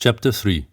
Chapter 3.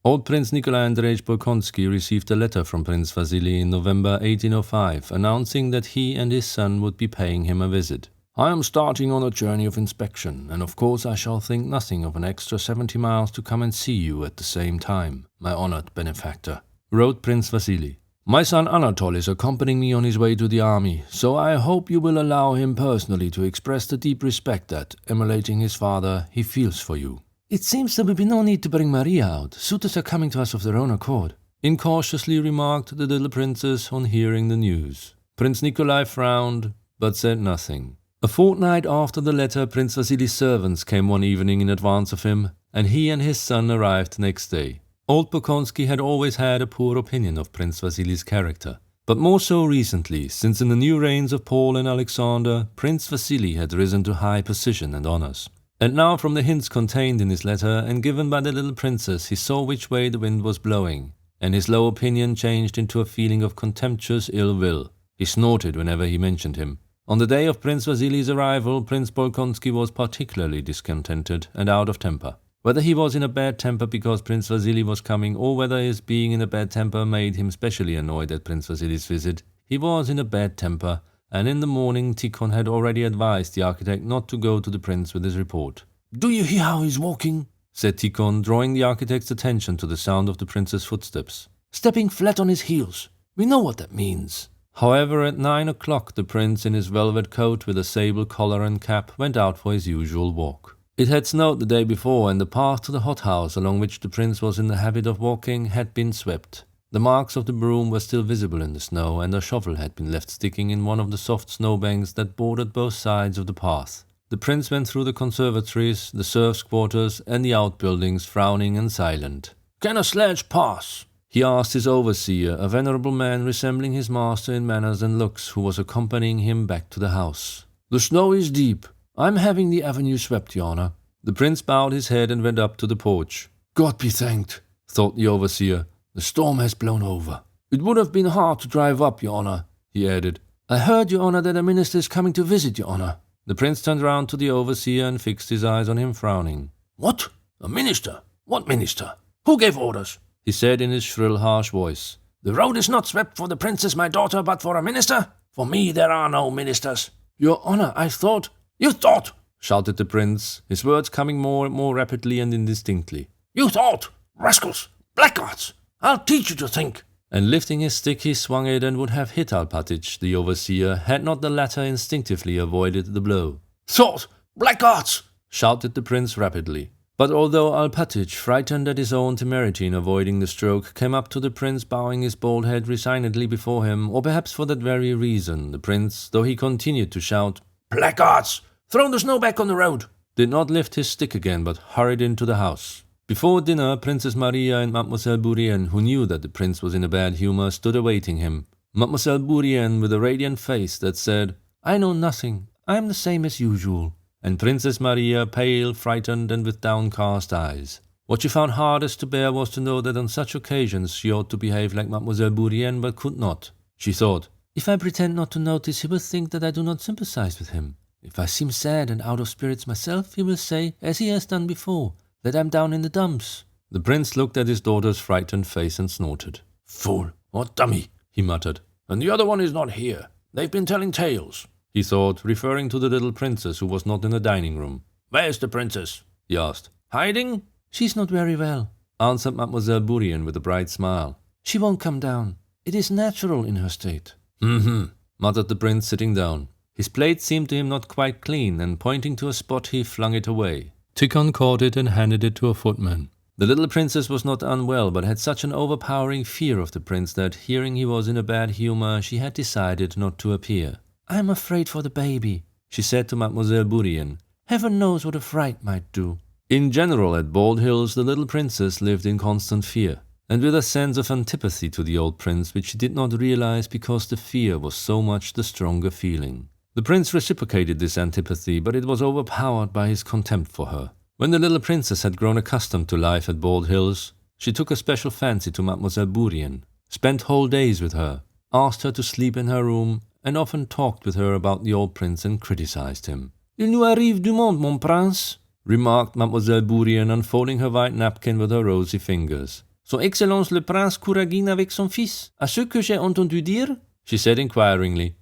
Old Prince Nikolai Andreevich Bolkonsky received a letter from Prince Vasily in November 1805 announcing that he and his son would be paying him a visit. "I am starting on a journey of inspection, and of course I shall think nothing of an extra 70 miles to come and see you at the same time, my honored benefactor," wrote Prince Vasily. "My son Anatol is accompanying me on his way to the army, so I hope you will allow him personally to express the deep respect that, emulating his father, he feels for you." "It seems there will be no need to bring Maria out. Suitors are coming to us of their own accord," incautiously remarked the little princess on hearing the news. Prince Nikolai frowned, but said nothing. A fortnight after the letter, Prince Vasily's servants came one evening in advance of him, and he and his son arrived next day. Old Bolkonsky had always had a poor opinion of Prince Vasily's character, but more so recently, since in the new reigns of Paul and Alexander, Prince Vasily had risen to high position and honors. And now, from the hints contained in his letter and given by the little princess, he saw which way the wind was blowing, and his low opinion changed into a feeling of contemptuous ill will. He snorted whenever he mentioned him. On the day of Prince Vasily's arrival, Prince Bolkonsky was particularly discontented and out of temper. Whether he was in a bad temper because Prince Vasily was coming, or whether his being in a bad temper made him specially annoyed at Prince Vasily's visit, he was in a bad temper, and in the morning Tikhon had already advised the architect not to go to the prince with his report. "Do you hear how he's walking?" said Tikhon, drawing the architect's attention to the sound of the prince's footsteps. "Stepping flat on his heels. We know what that means." However, at 9 o'clock the prince, in his velvet coat with a sable collar and cap, went out for his usual walk. It had snowed the day before, and the path to the hothouse along which the prince was in the habit of walking had been swept. The marks of the broom were still visible in the snow, and a shovel had been left sticking in one of the soft snowbanks that bordered both sides of the path. The prince went through the conservatories, the serfs' quarters, and the outbuildings, frowning and silent. "Can a sledge pass?" he asked his overseer, a venerable man resembling his master in manners and looks, who was accompanying him back to the house. "The snow is deep. I'm having the avenue swept, your honor." The prince bowed his head and went up to the porch. "God be thanked," thought the overseer. "The storm has blown over. It would have been hard to drive up, your honor," he added. "I heard, your honor, that a minister is coming to visit, your honor." The prince turned round to the overseer and fixed his eyes on him, frowning. "What? A minister? What minister? Who gave orders?" he said in his shrill, harsh voice. "The road is not swept for the princess, my daughter, but for a minister? For me there are no ministers." "Your honor, I thought—" "You thought!" shouted the prince, his words coming more and more rapidly and indistinctly. "You thought! Rascals! Blackguards! I'll teach you to think!" And lifting his stick he swung it and would have hit Alpatych, the overseer, had not the latter instinctively avoided the blow. "Thought! Blackguards!" shouted the prince rapidly. But although Alpatych, frightened at his own temerity in avoiding the stroke, came up to the prince bowing his bald head resignedly before him, or perhaps for that very reason, the prince, though he continued to shout, "Blackguards! Throw the snow back on the road!" did not lift his stick again, but hurried into the house. Before dinner, Princess Maria and Mademoiselle Bourienne, who knew that the prince was in a bad humor, stood awaiting him. Mademoiselle Bourienne, with a radiant face that said, "I know nothing. I am the same as usual." And Princess Maria, pale, frightened, and with downcast eyes. What she found hardest to bear was to know that on such occasions she ought to behave like Mademoiselle Bourienne, but could not. She thought, "If I pretend not to notice, he will think that I do not sympathize with him. If I seem sad and out of spirits myself, he will say, as he has done before, that I'm down in the dumps." The prince looked at his daughter's frightened face and snorted. "Fool, what dummy," he muttered. "And the other one is not here. They've been telling tales," he thought, referring to the little princess who was not in the dining room. "Where's the princess?" he asked. "Hiding?" "She's not very well," answered Mademoiselle Bourienne with a bright smile. "She won't come down. It is natural in her state." Muttered the prince, sitting down. His plate seemed to him not quite clean, and pointing to a spot he flung it away. Tikhon caught it and handed it to a footman. The little princess was not unwell, but had such an overpowering fear of the prince that, hearing he was in a bad humor, she had decided not to appear. "I am afraid for the baby," she said to Mademoiselle Bourienne. "Heaven knows what a fright might do." In general, at Bald Hills, the little princess lived in constant fear, and with a sense of antipathy to the old prince, which she did not realize because the fear was so much the stronger feeling. The prince reciprocated this antipathy, but it was overpowered by his contempt for her. When the little princess had grown accustomed to life at Bald Hills, she took a special fancy to Mademoiselle Bourienne, spent whole days with her, asked her to sleep in her room, and often talked with her about the old prince and criticized him. "Il nous arrive du monde, mon prince," remarked Mademoiselle Bourrienne, unfolding her white napkin with her rosy fingers. Son Excellence le Prince Couragine avec son fils, à ce que j'ai entendu dire? She said inquiringly.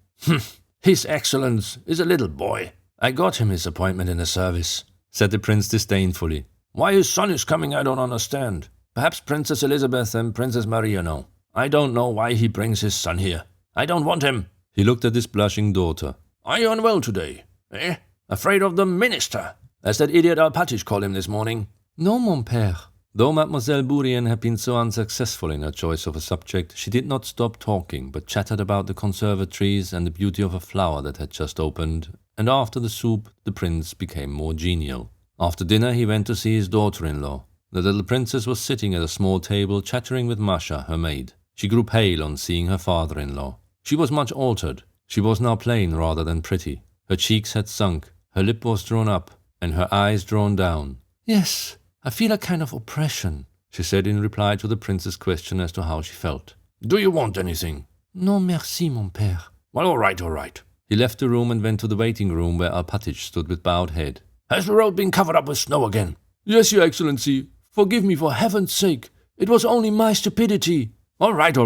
His Excellence is a little boy. I got him his appointment in the service, said the prince disdainfully. Why his son is coming I don't understand. Perhaps Princess Elizabeth and Princess Maria know. I don't know why he brings his son here. I don't want him. He looked at his blushing daughter. Are you unwell today? Eh? Afraid of the minister, as that idiot Alpatich called him this morning? No, mon père. Though Mademoiselle Bourrienne had been so unsuccessful in her choice of a subject, she did not stop talking, but chattered about the conservatories and the beauty of a flower that had just opened, and after the soup the prince became more genial. After dinner he went to see his daughter-in-law. The little princess was sitting at a small table chattering with Masha, her maid. She grew pale on seeing her father-in-law. She was much altered. She was now plain rather than pretty. Her cheeks had sunk, her lip was drawn up, and her eyes drawn down. Yes, I feel a kind of oppression, she said in reply to the prince's question as to how she felt. Do you want anything? No, merci, mon père. Well, all right. He left the room and went to the waiting room where Alpatich stood with bowed head. Has the road been covered up with snow again? Yes, Your Excellency. Forgive me for heaven's sake. It was only my stupidity. All right,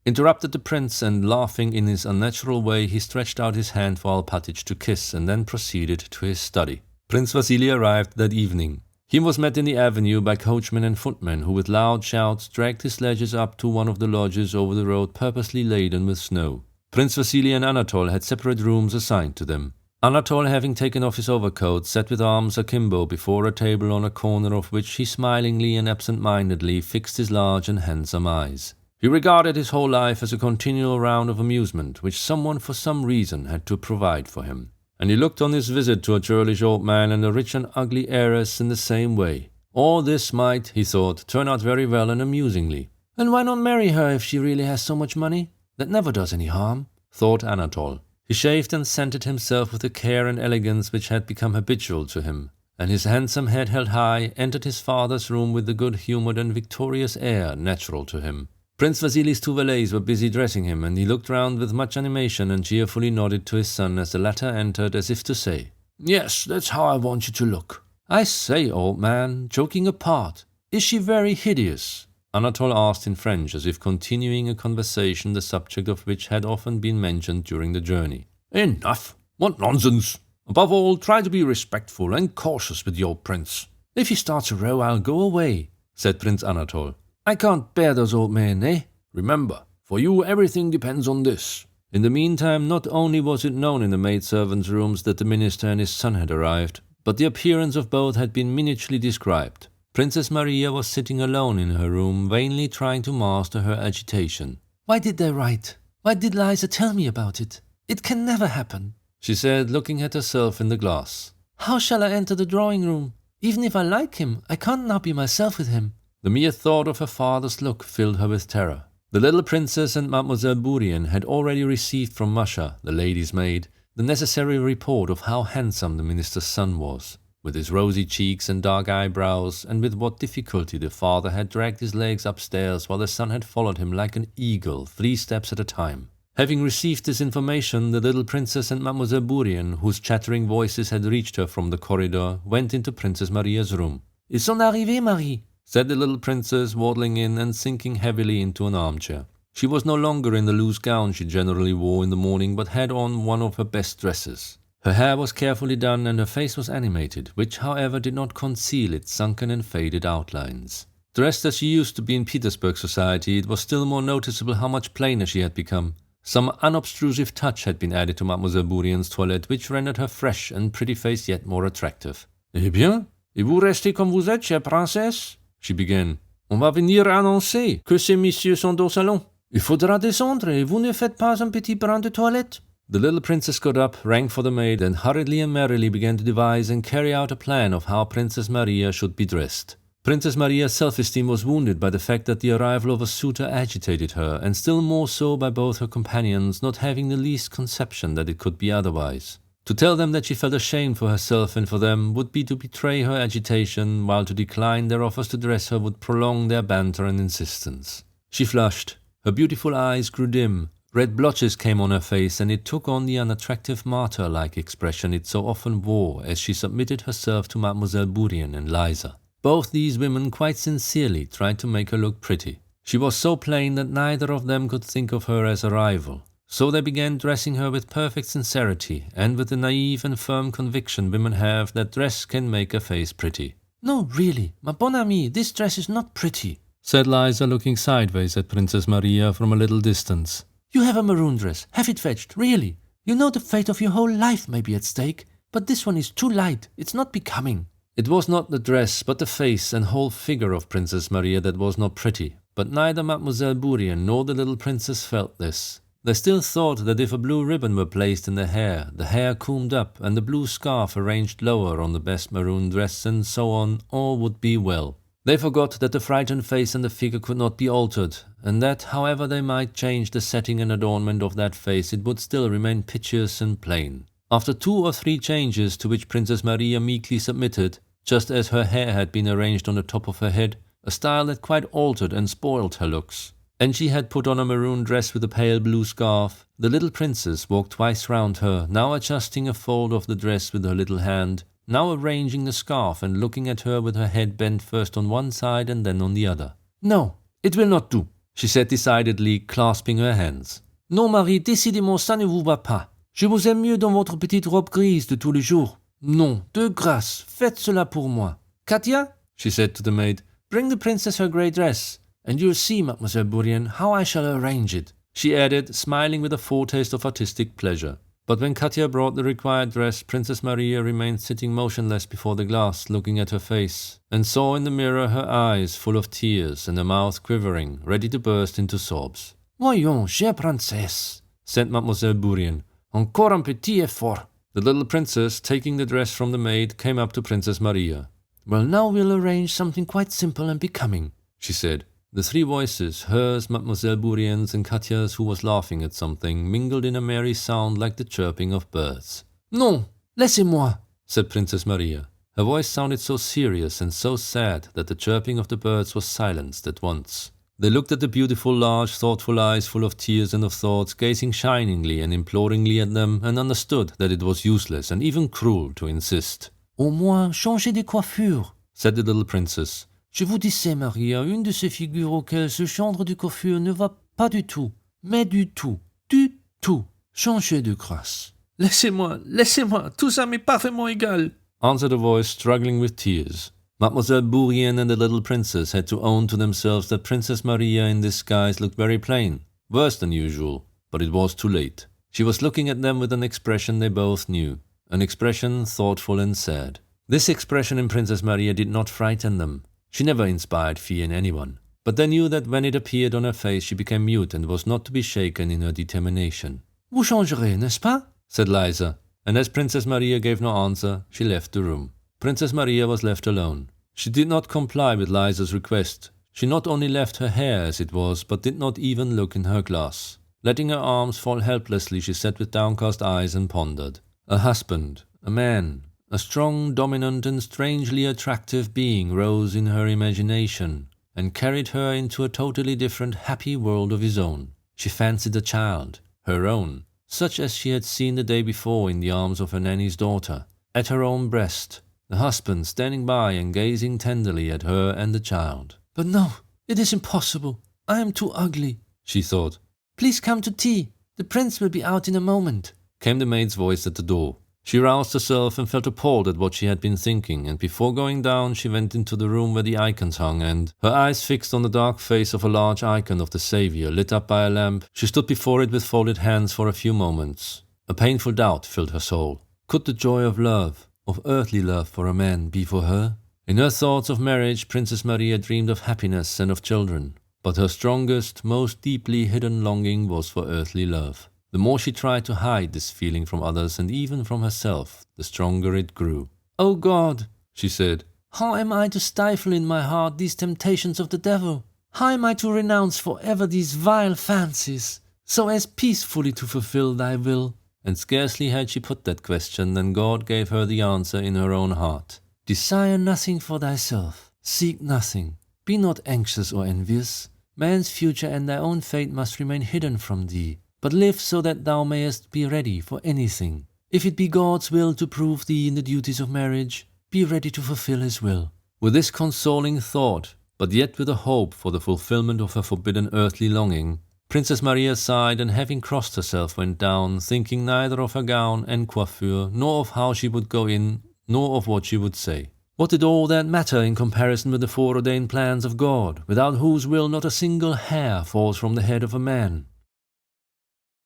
interrupted the prince, and laughing in his unnatural way, he stretched out his hand for Alpatich to kiss and then proceeded to his study. Prince Vasily arrived that evening. He was met in the avenue by coachmen and footmen who with loud shouts dragged his sledges up to one of the lodges over the road purposely laden with snow. Prince Vasily and Anatole had separate rooms assigned to them. Anatole, having taken off his overcoat, sat with arms akimbo before a table on a corner of which he smilingly and absent-mindedly fixed his large and handsome eyes. He regarded his whole life as a continual round of amusement which someone for some reason had to provide for him. And he looked on his visit to a churlish old man and a rich and ugly heiress in the same way. All this might, he thought, turn out very well and amusingly. And why not marry her if she really has so much money? That never does any harm, thought Anatole. He shaved and scented himself with the care and elegance which had become habitual to him, and his handsome head held high, entered his father's room with the good-humoured and victorious air natural to him. Prince Vasily's two valets were busy dressing him, and he looked round with much animation and cheerfully nodded to his son as the latter entered, as if to say, Yes, that's how I want you to look. I say, old man, joking apart, is she very hideous? Anatole asked in French, as if continuing a conversation the subject of which had often been mentioned during the journey. Enough! What nonsense! Above all, try to be respectful and cautious with the old prince. If he starts a row, I'll go away, said Prince Anatole. I can't bear those old men, eh? Remember, for you everything depends on this. In the meantime, not only was it known in the maidservants' rooms that the minister and his son had arrived, but the appearance of both had been minutely described. Princess Maria was sitting alone in her room, vainly trying to master her agitation. Why did they write? Why did Liza tell me about it? It can never happen, she said, looking at herself in the glass. How shall I enter the drawing room? Even if I like him, I can't now be myself with him. The mere thought of her father's look filled her with terror. The little princess and Mademoiselle Bourrienne had already received from Masha, the lady's maid, the necessary report of how handsome the minister's son was, with his rosy cheeks and dark eyebrows, and with what difficulty the father had dragged his legs upstairs while the son had followed him like an eagle 3 steps at a time. Having received this information, the little princess and Mademoiselle Bourrienne, whose chattering voices had reached her from the corridor, went into Princess Maria's room. Ils sont arrivés, Marie, said the little princess, waddling in and sinking heavily into an armchair. She was no longer in the loose gown she generally wore in the morning, but had on one of her best dresses. Her hair was carefully done and her face was animated, which however did not conceal its sunken and faded outlines. Dressed as she used to be in Petersburg society, it was still more noticeable how much plainer she had become. Some unobtrusive touch had been added to Mademoiselle Bourrienne's toilette, which rendered her fresh and pretty face yet more attractive. Eh bien, et vous restez comme vous êtes, chère princesse? She began. On va venir annoncer que ces messieurs sont au salon. Il faudra descendre et vous ne faites pas un petit brin de toilette? The little princess got up, rang for the maid, and hurriedly and merrily began to devise and carry out a plan of how Princess Maria should be dressed. Princess Maria's self-esteem was wounded by the fact that the arrival of a suitor agitated her, and still more so by both her companions, not having the least conception that it could be otherwise. To tell them that she felt ashamed for herself and for them would be to betray her agitation, while to decline their offers to dress her would prolong their banter and insistence. She flushed. Her beautiful eyes grew dim. Red blotches came on her face, and it took on the unattractive martyr-like expression it so often wore as she submitted herself to Mademoiselle Bourrienne and Liza. Both these women quite sincerely tried to make her look pretty. She was so plain that neither of them could think of her as a rival. So they began dressing her with perfect sincerity, and with the naive and firm conviction women have that dress can make a face pretty. "No, really, ma bonne amie, this dress is not pretty," said Liza, looking sideways at Princess Maria from a little distance. "You have a maroon dress. Have it fetched, really. You know the fate of your whole life may be at stake, but this one is too light. It's not becoming." It was not the dress, but the face and whole figure of Princess Maria that was not pretty, but neither Mademoiselle Bourrienne nor the little princess felt this. They still thought that if a blue ribbon were placed in the hair combed up, and the blue scarf arranged lower on the best maroon dress, and so on, all would be well. They forgot that the frightened face and the figure could not be altered, and that, however they might change the setting and adornment of that face, it would still remain piteous and plain. After 2 or 3 changes to which Princess Maria meekly submitted, just as her hair had been arranged on the top of her head, a style that quite altered and spoiled her looks, and she had put on a maroon dress with a pale blue scarf, the little princess walked twice round her, now adjusting a fold of the dress with her little hand, now arranging the scarf and looking at her with her head bent first on one side and then on the other. "No, it will not do," she said decidedly, clasping her hands. "Non, Marie, décidément, ça ne vous va pas. Je vous aime mieux dans votre petite robe grise de tous les jours. Non, de grâce, faites cela pour moi. Katia," she said to the maid, "bring the princess her grey dress, and you'll see, Mademoiselle Bourrienne, how I shall arrange it," she added, smiling with a foretaste of artistic pleasure. But when Katia brought the required dress, Princess Maria remained sitting motionless before the glass, looking at her face, and saw in the mirror her eyes full of tears and her mouth quivering, ready to burst into sobs. "Voyons, chère princesse," said Mademoiselle Bourrienne. "encore un petit effort." The little princess, taking the dress from the maid, came up to Princess Maria. "Well, now we'll arrange something quite simple and becoming," she said. The 3 voices, hers, Mademoiselle Bourrienne's, and Katia's, who was laughing at something, mingled in a merry sound like the chirping of birds. "Non, laissez-moi," said Princess Maria. Her voice sounded so serious and so sad that the chirping of the birds was silenced at once. They looked at the beautiful, large, thoughtful eyes full of tears and of thoughts, gazing shiningly and imploringly at them, and understood that it was useless and even cruel to insist. "Au moins, changez de coiffure," said the little princess. "Je vous disais, Maria, une de ces figures auxquelles ce genre de coiffure ne va pas du tout. Mais du tout. Du tout. Changez de grâce." "Laissez-moi, laissez-moi, tout ça m'est parfaitement égal," answered a voice struggling with tears. Mademoiselle Bourrienne and the little princess had to own to themselves that Princess Maria in this guise looked very plain, worse than usual, but it was too late. She was looking at them with an expression they both knew, an expression thoughtful and sad. This expression in Princess Maria did not frighten them. She never inspired fear in anyone, but they knew that when it appeared on her face she became mute and was not to be shaken in her determination. "Vous changerez, n'est-ce pas?" said Liza, and as Princess Maria gave no answer, she left the room. Princess Maria was left alone. She did not comply with Liza's request. She not only left her hair as it was, but did not even look in her glass. Letting her arms fall helplessly, she sat with downcast eyes and pondered. A husband, a man, a strong, dominant, and strangely attractive being rose in her imagination and carried her into a totally different, happy world of his own. She fancied a child, her own, such as she had seen the day before in the arms of her nanny's daughter, at her own breast, the husband standing by and gazing tenderly at her and the child. "But no, it is impossible. I am too ugly," she thought. "Please come to tea. The prince will be out in a moment," came the maid's voice at the door. She roused herself and felt appalled at what she had been thinking, and before going down she went into the room where the icons hung, and, her eyes fixed on the dark face of a large icon of the Saviour lit up by a lamp, she stood before it with folded hands for a few moments. A painful doubt filled her soul. Could the joy of love, of earthly love for a man, be for her? In her thoughts of marriage, Princess Maria dreamed of happiness and of children, but her strongest, most deeply hidden longing was for earthly love. The more she tried to hide this feeling from others and even from herself, the stronger it grew. "Oh God," she said, "how am I to stifle in my heart these temptations of the devil? How am I to renounce forever these vile fancies, so as peacefully to fulfill thy will?" And scarcely had she put that question than God gave her the answer in her own heart. "Desire nothing for thyself, seek nothing, be not anxious or envious. Man's future and thy own fate must remain hidden from thee. but live so that thou mayest be ready for anything. If it be God's will to prove thee in the duties of marriage, be ready to fulfill his will." With this consoling thought, but yet with a hope for the fulfillment of her forbidden earthly longing, Princess Maria sighed, and having crossed herself went down, thinking neither of her gown and coiffure, nor of how she would go in, nor of what she would say. What did all that matter in comparison with the foreordained plans of God, without whose will not a single hair falls from the head of a man?